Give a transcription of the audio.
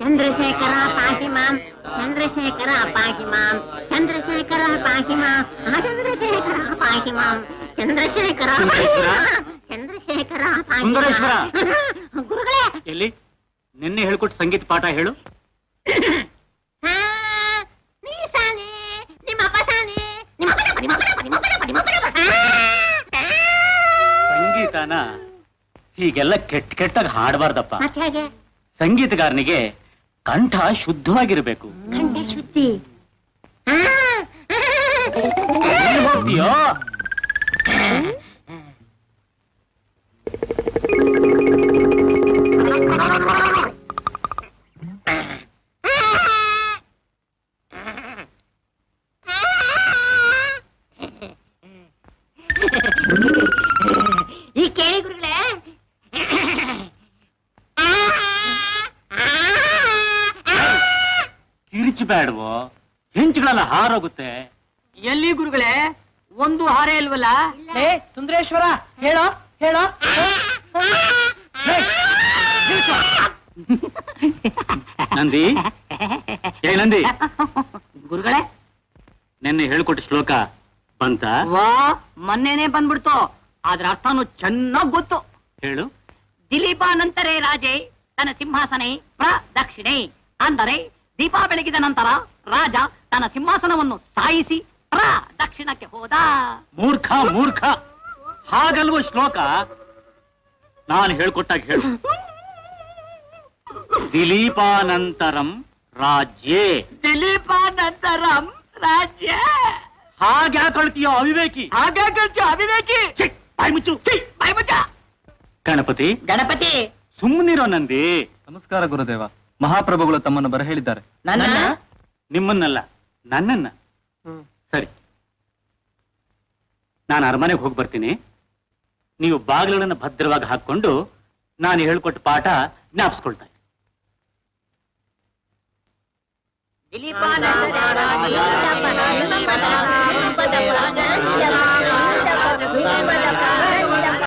ಚಂದ್ರಶೇಖರ ಪಾಹಿ ಮಾಂ, ಚಂದ್ರಶೇಖರ ಪಾಹಿ ಮಾಂ, ಚಂದ್ರಶೇಖರ ಪಾಹಿ ಮಾಂ, ಚಂದ್ರಶೇಖರ ಪಾಹಿ ಮಾಂ, ಚಂದ್ರಶೇಖರ ಚಂದ್ರಶೇಖರ ಸುಂದರೇಶ್ವರ ಗುರುಗಳೇ. ಎಲ್ಲಿ ನಿನ್ನೆ ಹೇಳ್ಕೊಟ್ಟು ಸಂಗೀತ ಪಾಠ ಹೇಳು. ಸಂಗೀತನ ಹೀಗೆಲ್ಲ ಕೆಟ್ಟ ಕೆಟ್ಟಾಗ ಹಾಡಬಾರ್ದಪ್ಪ. ಸಂಗೀತಗಾರನಿಗೆ ಕಂಠ ಶುದ್ಧವಾಗಿರ್ಬೇಕು. ಕಂಠ ಶುದ್ಧಿ ಹೋಗ್ತೀಯೋ? ಈ ಕೇಳಿ ಗುರುಗಳೇ. ಕಿರಿಚಬೇಡವೋ, ಹೆಂಚುಗಳೆಲ್ಲ ಹಾರೋಗುತ್ತೆ. ಎಲ್ಲಿ ಗುರುಗಳೇ, ಒಂದು ಹಾರೆ ಇಲ್ವಲ್ಲ? ಸುಂದರೇಶ್ವರ ಹೇಳೋ ಹೇಳೋ. ನಂದಿ, ಏ ನಂದಿ, ಗುರುಗಳೇ ನಿನ್ನೆ ಹೇಳ್ಕೊಟ್ಟ ಶ್ಲೋಕ ಬಂತ? ವಾ, ಮೊನ್ನೆನೆ ಬಂದ್ಬಿಡ್ತು. ಅದ್ರ ಅರ್ಥನು ಚೆನ್ನಾಗ್ ಗೊತ್ತು. ಹೇಳು. ದಿಲೀಪಾನಂತರೇ ರಾಜೇ ತನ್ನ ಸಿಂಹಾಸನೆ ಪ್ರದಕ್ಷಿಣೆ. ಅಂದರೆ ದೀಪ ಬೆಳಗಿದ ನಂತರ ರಾಜ ತನ್ನ ಸಿಂಹಾಸನವನ್ನು ಸಾಯಿಸಿ ಪ್ರದಕ್ಷಿಣಕ್ಕೆ ಹೋದ. ಮೂರ್ಖ ಮೂರ್ಖ, ಹಾಗಲ್ವ ಶ್ಲೋಕ? ನಾನು ಹೇಳ್ಕೊಟ್ಟಾಗ ಹೇಳು. ದಿಲೀಪಾನಂತರಂ ರಾಜ್ಯೇ. ದಿಲೀಪಾನಂತರಂ ರಾಜ್ಯ. ಹಾಗ್ಯಾಕಳ್ತೀಯೋ ಅವಿವೇಕಿ? ಹಾಗಾಗಲ್ಚು ಅವಿವೇಕಿ. ಬಾಯ್ ಮುಚ್ಚು, ಬಾಯ್ ಮುಚ್ಚ. ಗಣಪತಿ ಗಣಪತಿ ಸುಮ್ಮನಿರೋ ನಂದಿ. ನಮಸ್ಕಾರ ಗುರುದೇವ. ಮಹಾಪ್ರಭುಗಳು ತಮ್ಮನ್ನು ಬರ ಹೇಳಿದ್ದಾರೆ. ನಿಮ್ಮನ್ನಲ್ಲ, ನನ್ನನ್ನ. ಸರಿ, ನಾನು ಅರಮನೆಗೆ ಹೋಗಿ ಬರ್ತೀನಿ. ನೀವು ಬಾಗಿಲುಗಳನ್ನು ಭದ್ರವಾಗಿ ಹಾಕೊಂಡು ನಾನು ಹೇಳ್ಕೊಟ್ಟ ಪಾಠ ಜ್ಞಾಪಿಸ್ಕೊಳ್ತಾ ಇದ್ದೀನಿ. ದಿಲೀಪಾನಂತರ